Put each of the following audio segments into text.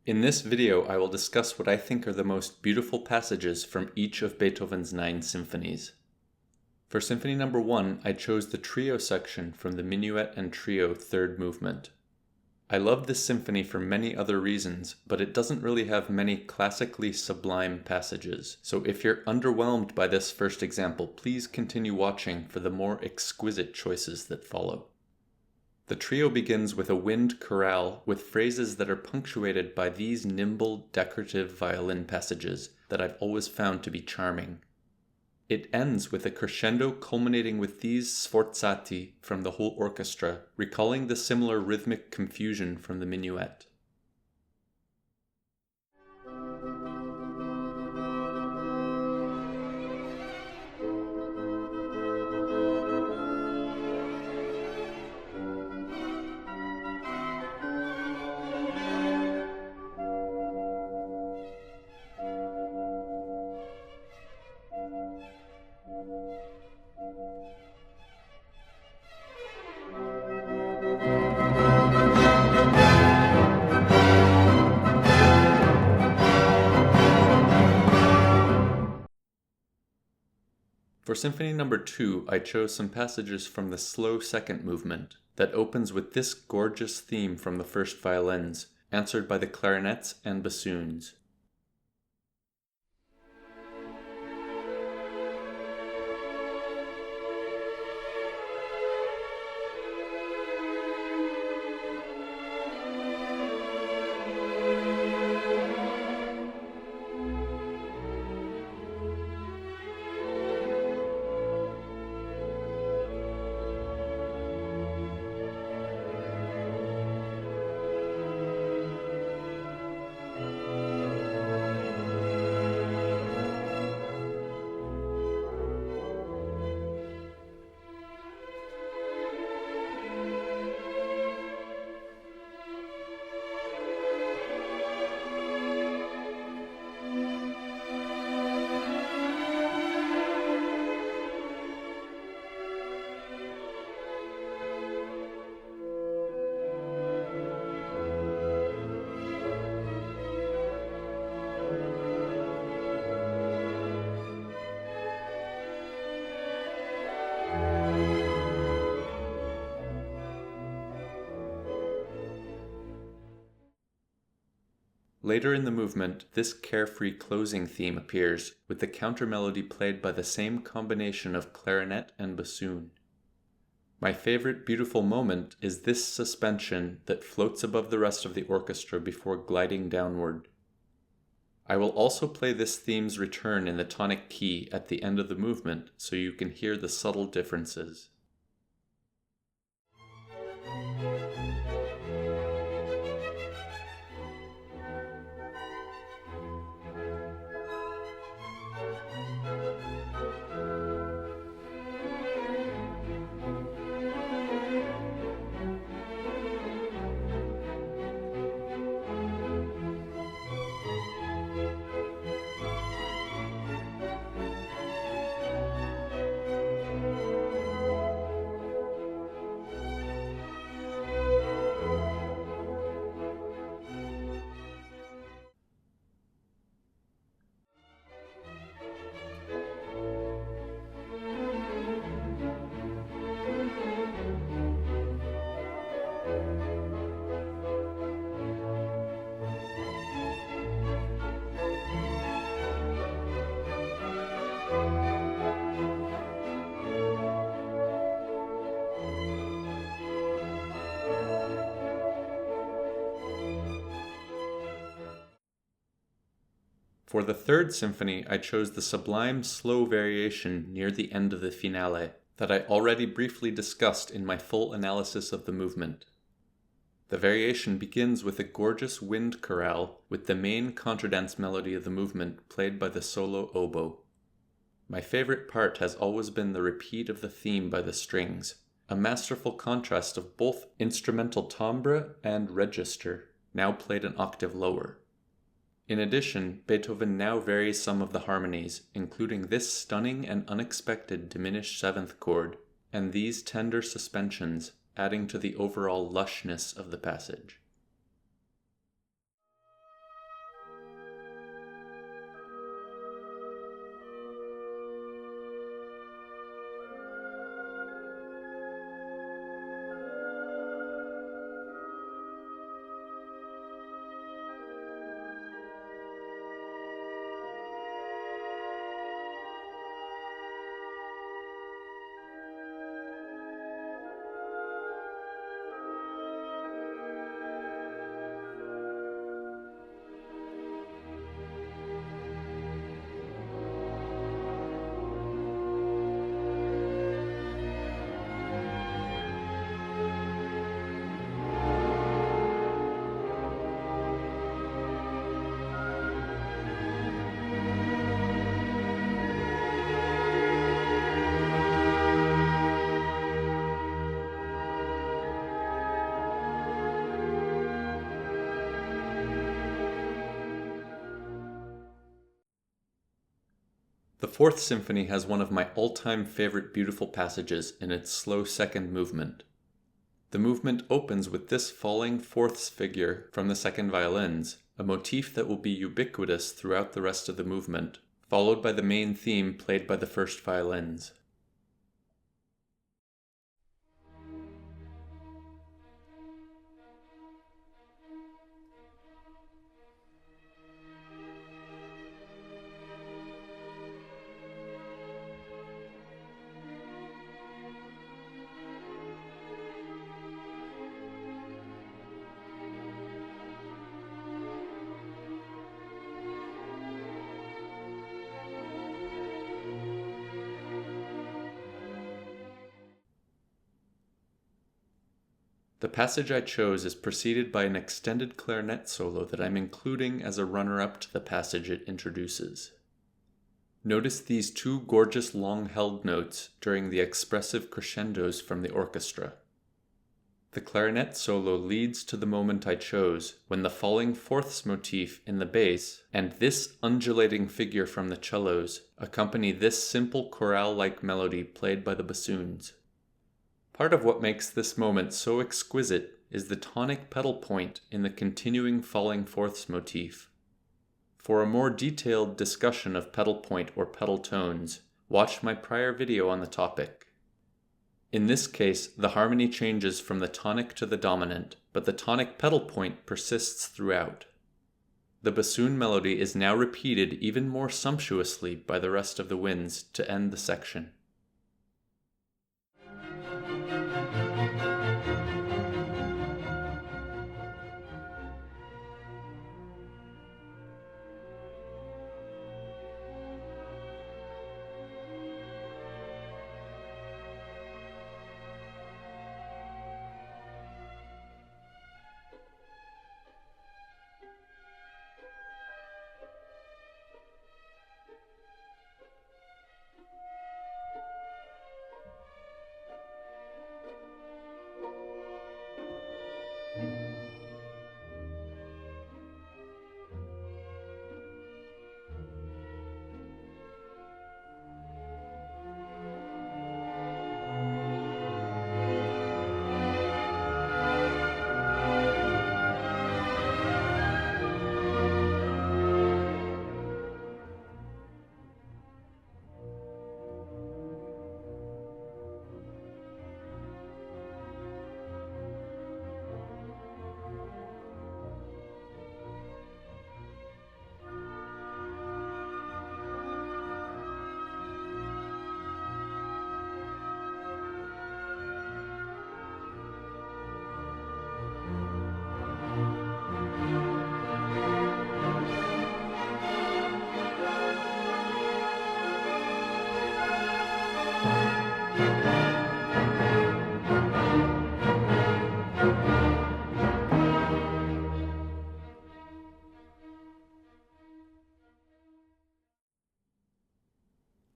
In this video, I will discuss what I think are the most beautiful passages from each of Beethoven's 9 symphonies. For Symphony No. 1, I chose the trio section from the Minuet and Trio third movement. I love this symphony for many other reasons, but it doesn't really have many classically sublime passages, so if you're underwhelmed by this first example, please continue watching for the more exquisite choices that follow. The trio begins with a wind chorale with phrases that are punctuated by these nimble, decorative violin passages that I've always found to be charming. It ends with a crescendo culminating with these sforzati from the whole orchestra, recalling the similar rhythmic confusion from the minuet. For Symphony No. 2, I chose some passages from the slow second movement that opens with this gorgeous theme from the first violins, answered by the clarinets and bassoons. Later in the movement, this carefree closing theme appears, with the counter-melody played by the same combination of clarinet and bassoon. My favorite beautiful moment is this suspension that floats above the rest of the orchestra before gliding downward. I will also play this theme's return in the tonic key at the end of the movement so you can hear the subtle differences. For the third symphony, I chose the sublime slow variation near the end of the finale that I already briefly discussed in my full analysis of the movement. The variation begins with a gorgeous wind chorale with the main contradance melody of the movement played by the solo oboe. My favorite part has always been the repeat of the theme by the strings, a masterful contrast of both instrumental timbre and register, now played an octave lower. In addition, Beethoven now varies some of the harmonies, including this stunning and unexpected diminished seventh chord, and these tender suspensions, adding to the overall lushness of the passage. The Fourth Symphony has one of my all-time favorite beautiful passages in its slow second movement. The movement opens with this falling fourths figure from the second violins, a motif that will be ubiquitous throughout the rest of the movement, followed by the main theme played by the first violins. The passage I chose is preceded by an extended clarinet solo that I'm including as a runner-up to the passage it introduces. Notice these two gorgeous long-held notes during the expressive crescendos from the orchestra. The clarinet solo leads to the moment I chose, when the falling fourths motif in the bass and this undulating figure from the cellos accompany this simple chorale-like melody played by the bassoons. Part of what makes this moment so exquisite is the tonic pedal point in the continuing falling fourths motif. For a more detailed discussion of pedal point or pedal tones, watch my prior video on the topic. In this case, the harmony changes from the tonic to the dominant, but the tonic pedal point persists throughout. The bassoon melody is now repeated even more sumptuously by the rest of the winds to end the section.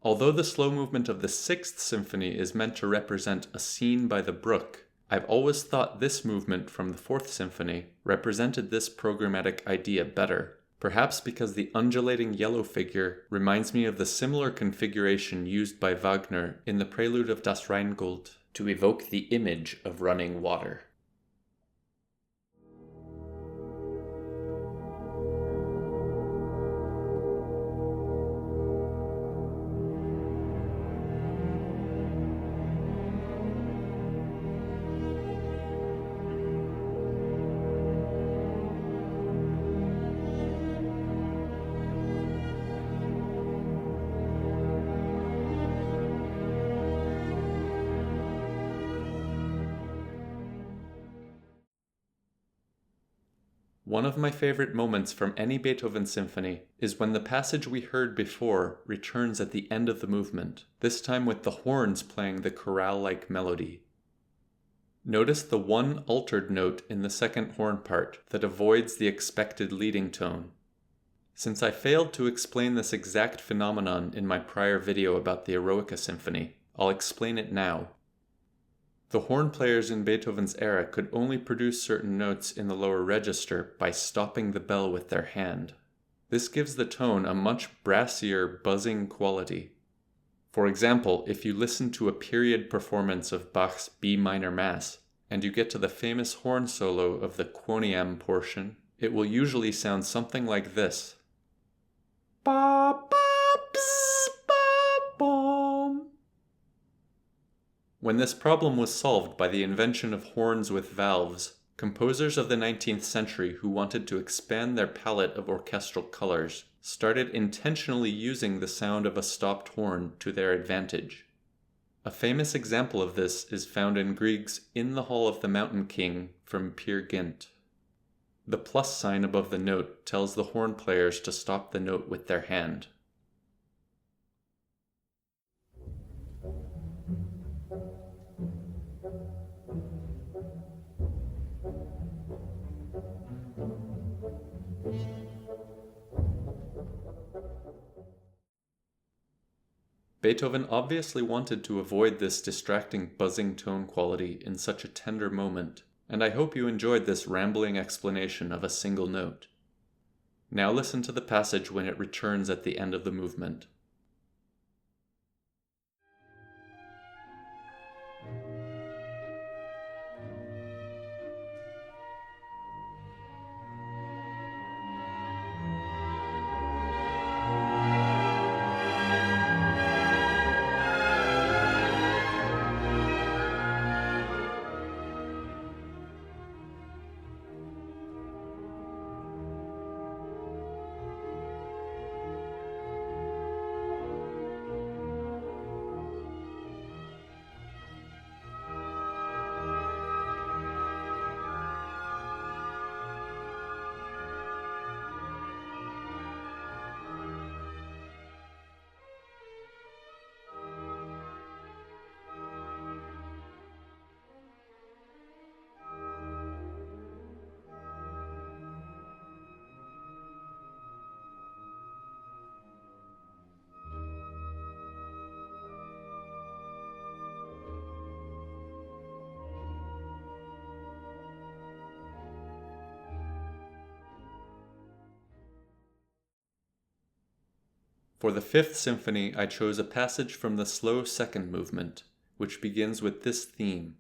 Although the slow movement of the Sixth Symphony is meant to represent a scene by the brook, I've always thought this movement from the Fourth Symphony represented this programmatic idea better, perhaps because the undulating yellow figure reminds me of the similar configuration used by Wagner in the prelude of Das Rheingold to evoke the image of running water. One of my favorite moments from any Beethoven symphony is when the passage we heard before returns at the end of the movement, this time with the horns playing the chorale-like melody. Notice the one altered note in the second horn part that avoids the expected leading tone. Since I failed to explain this exact phenomenon in my prior video about the Eroica Symphony, I'll explain it now. The horn players in Beethoven's era could only produce certain notes in the lower register by stopping the bell with their hand. This gives the tone a much brassier, buzzing quality. For example, if you listen to a period performance of Bach's B minor Mass, and you get to the famous horn solo of the Quoniam portion, it will usually sound something like this. Ba, ba, bzz, ba, bom. When this problem was solved by the invention of horns with valves, composers of the 19th century who wanted to expand their palette of orchestral colors started intentionally using the sound of a stopped horn to their advantage. A famous example of this is found in Grieg's In the Hall of the Mountain King from Peer Gynt. The plus sign above the note tells the horn players to stop the note with their hand. Beethoven obviously wanted to avoid this distracting buzzing tone quality in such a tender moment, and I hope you enjoyed this rambling explanation of a single note. Now listen to the passage when it returns at the end of the movement. For the Fifth Symphony, I chose a passage from the slow second movement, which begins with this theme.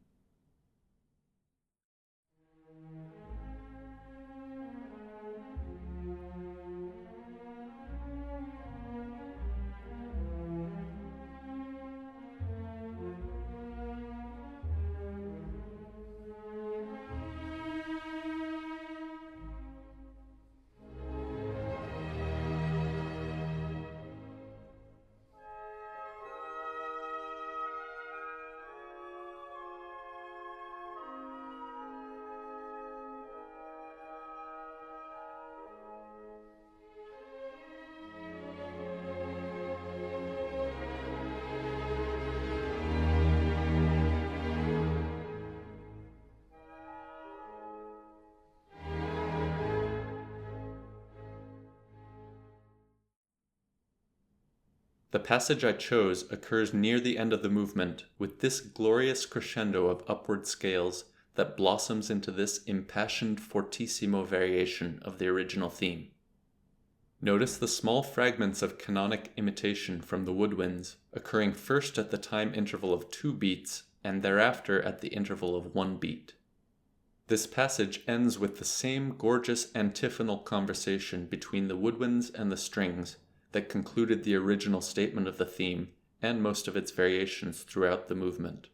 The passage I chose occurs near the end of the movement with this glorious crescendo of upward scales that blossoms into this impassioned fortissimo variation of the original theme. Notice the small fragments of canonic imitation from the woodwinds occurring first at the time interval of 2 beats and thereafter at the interval of 1 beat. This passage ends with the same gorgeous antiphonal conversation between the woodwinds and the strings that concluded the original statement of the theme and most of its variations throughout the movement.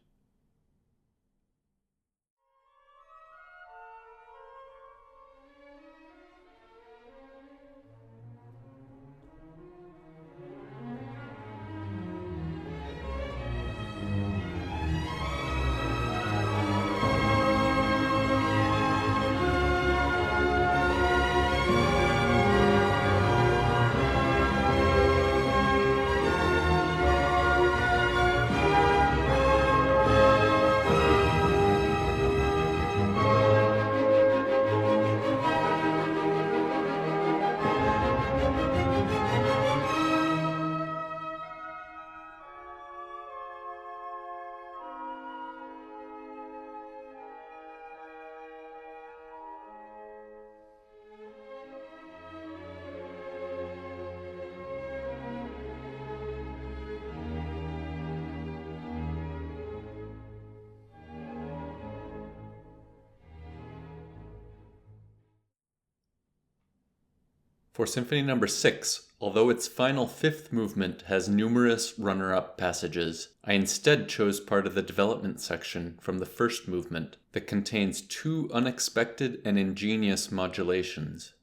For Symphony No. 6, although its final fifth movement has numerous runner-up passages, I instead chose part of the development section from the first movement that contains two unexpected and ingenious modulations.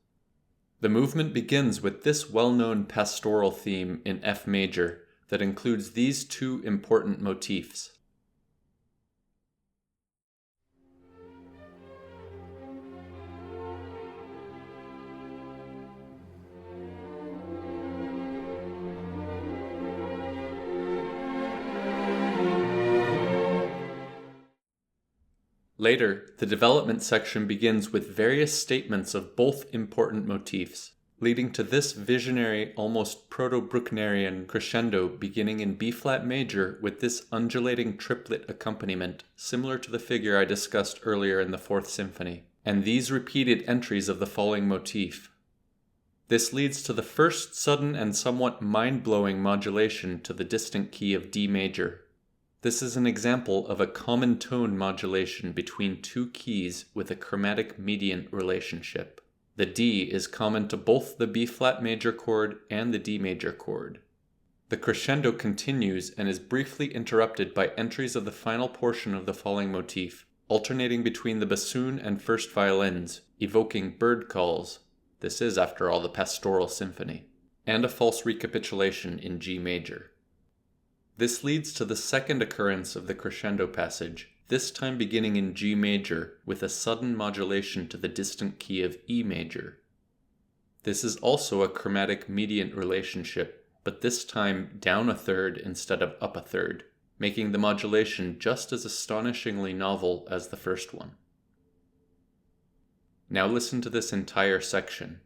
The movement begins with this well-known pastoral theme in F major that includes these two important motifs. Later, the development section begins with various statements of both important motifs, leading to this visionary, almost proto-Brucknerian crescendo beginning in B-flat major with this undulating triplet accompaniment, similar to the figure I discussed earlier in the Fourth Symphony, and these repeated entries of the falling motif. This leads to the first sudden and somewhat mind-blowing modulation to the distant key of D major. This is an example of a common tone modulation between two keys with a chromatic mediant relationship. The D is common to both the B-flat major chord and the D major chord. The crescendo continues and is briefly interrupted by entries of the final portion of the falling motif, alternating between the bassoon and first violins, evoking bird calls — this is, after all, the Pastoral Symphony — and a false recapitulation in G major. This leads to the second occurrence of the crescendo passage, this time beginning in G major with a sudden modulation to the distant key of E major. This is also a chromatic mediant relationship, but this time down a third instead of up a third, making the modulation just as astonishingly novel as the first one. Now listen to this entire section.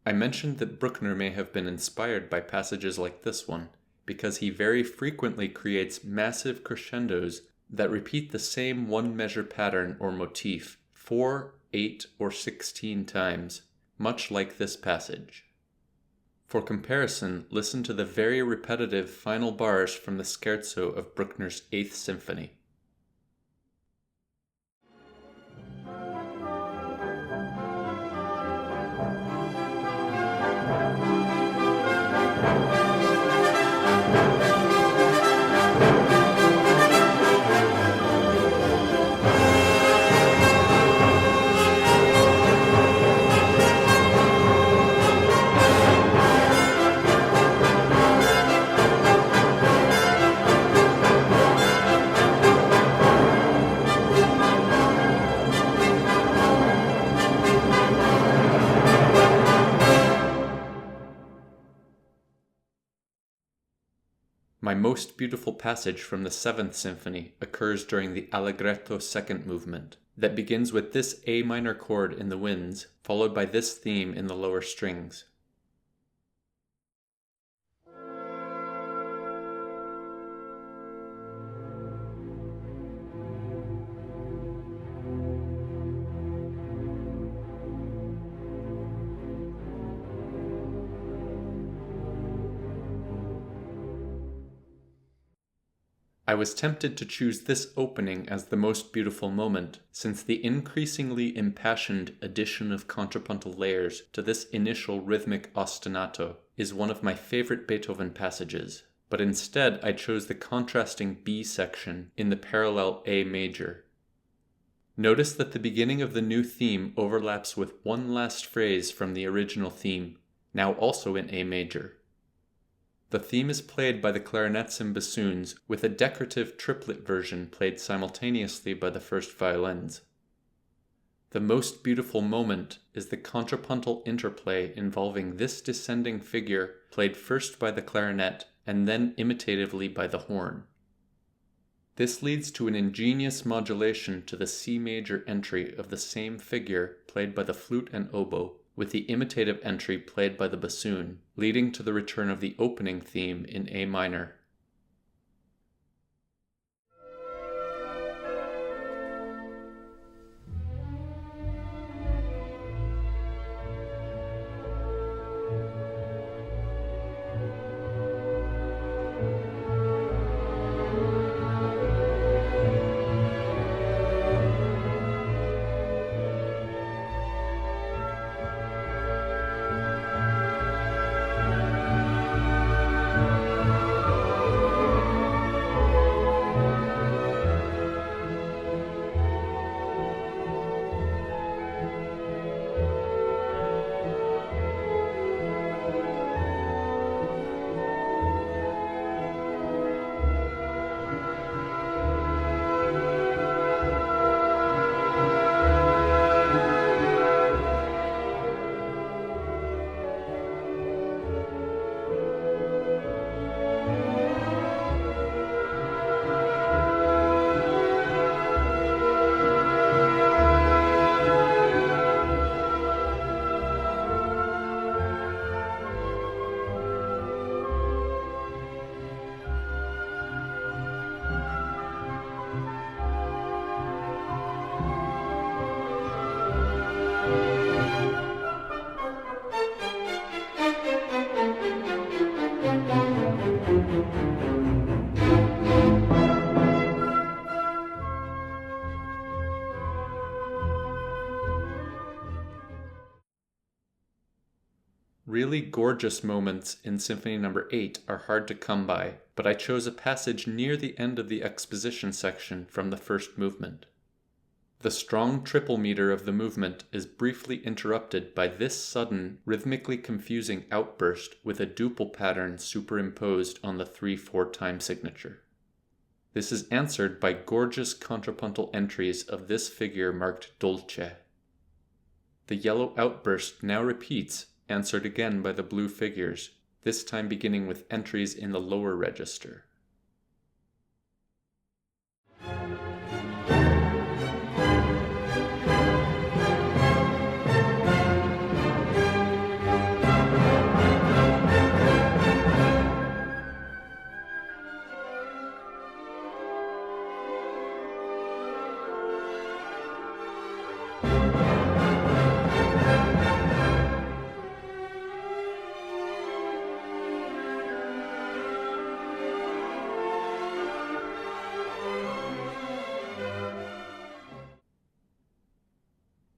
I mentioned that Bruckner may have been inspired by passages like this one, because he very frequently creates massive crescendos that repeat the same one-measure pattern or motif 4, 8, or 16 times, much like this passage. For comparison, listen to the very repetitive final bars from the scherzo of Bruckner's Eighth Symphony. My most beautiful passage from the Seventh Symphony occurs during the Allegretto second movement, that begins with this A minor chord in the winds, followed by this theme in the lower strings. I was tempted to choose this opening as the most beautiful moment, since the increasingly impassioned addition of contrapuntal layers to this initial rhythmic ostinato is one of my favorite Beethoven passages, but instead I chose the contrasting B section in the parallel A major. Notice that the beginning of the new theme overlaps with one last phrase from the original theme, now also in A major. The theme is played by the clarinets and bassoons, with a decorative triplet version played simultaneously by the first violins. The most beautiful moment is the contrapuntal interplay involving this descending figure played first by the clarinet and then imitatively by the horn. This leads to an ingenious modulation to the C major entry of the same figure played by the flute and oboe, with the imitative entry played by the bassoon, leading to the return of the opening theme in A minor. Really gorgeous moments in Symphony No. 8 are hard to come by, but I chose a passage near the end of the exposition section from the first movement. The strong triple meter of the movement is briefly interrupted by this sudden, rhythmically confusing outburst with a duple pattern superimposed on the 3/4 time signature. This is answered by gorgeous contrapuntal entries of this figure marked dolce. The yellow outburst now repeats, answered again by the blue figures, this time beginning with entries in the lower register.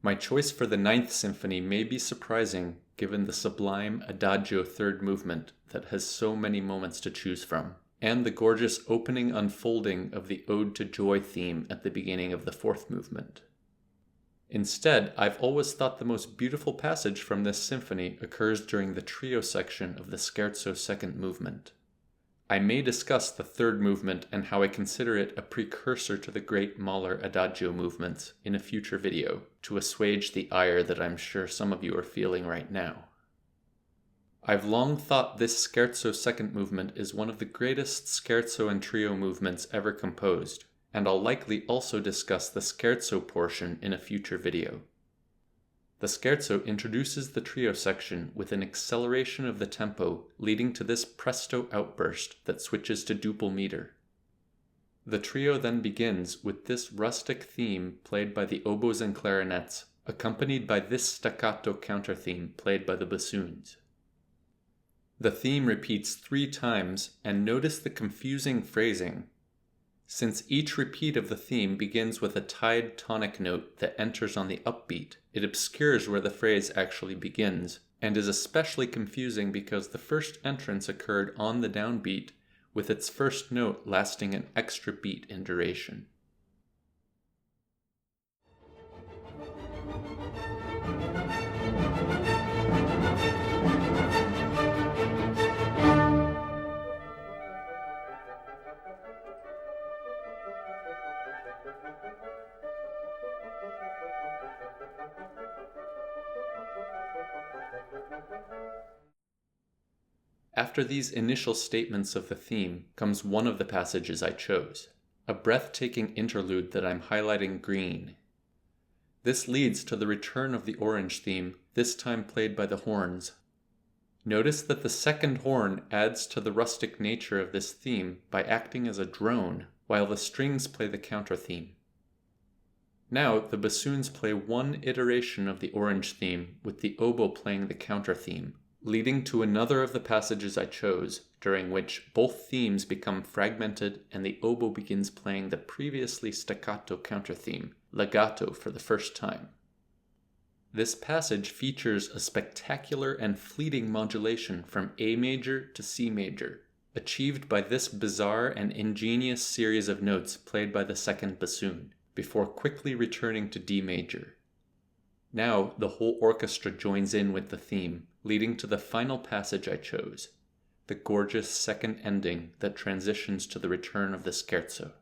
My choice for the Ninth Symphony may be surprising given the sublime Adagio third movement that has so many moments to choose from, and the gorgeous opening unfolding of the Ode to Joy theme at the beginning of the fourth movement. Instead, I've always thought the most beautiful passage from this symphony occurs during the trio section of the Scherzo second movement. I may discuss the third movement and how I consider it a precursor to the great Mahler Adagio movements in a future video to assuage the ire that I'm sure some of you are feeling right now. I've long thought this Scherzo second movement is one of the greatest scherzo and trio movements ever composed, and I'll likely also discuss the scherzo portion in a future video. The scherzo introduces the trio section with an acceleration of the tempo, leading to this presto outburst that switches to duple meter. The trio then begins with this rustic theme played by the oboes and clarinets, accompanied by this staccato counter theme played by the bassoons. The theme repeats 3 times, and notice the confusing phrasing. Since each repeat of the theme begins with a tied tonic note that enters on the upbeat, it obscures where the phrase actually begins, and is especially confusing because the first entrance occurred on the downbeat, with its first note lasting an extra beat in duration. After these initial statements of the theme comes one of the passages I chose, a breathtaking interlude that I'm highlighting green. This leads to the return of the orange theme, this time played by the horns. Notice that the second horn adds to the rustic nature of this theme by acting as a drone, while the strings play the counter theme. Now the bassoons play one iteration of the orange theme with the oboe playing the counter theme, leading to another of the passages I chose, during which both themes become fragmented and the oboe begins playing the previously staccato counter theme, legato, for the first time. This passage features a spectacular and fleeting modulation from A major to C major, achieved by this bizarre and ingenious series of notes played by the second bassoon, before quickly returning to D major. Now the whole orchestra joins in with the theme, leading to the final passage I chose, the gorgeous second ending that transitions to the return of the scherzo.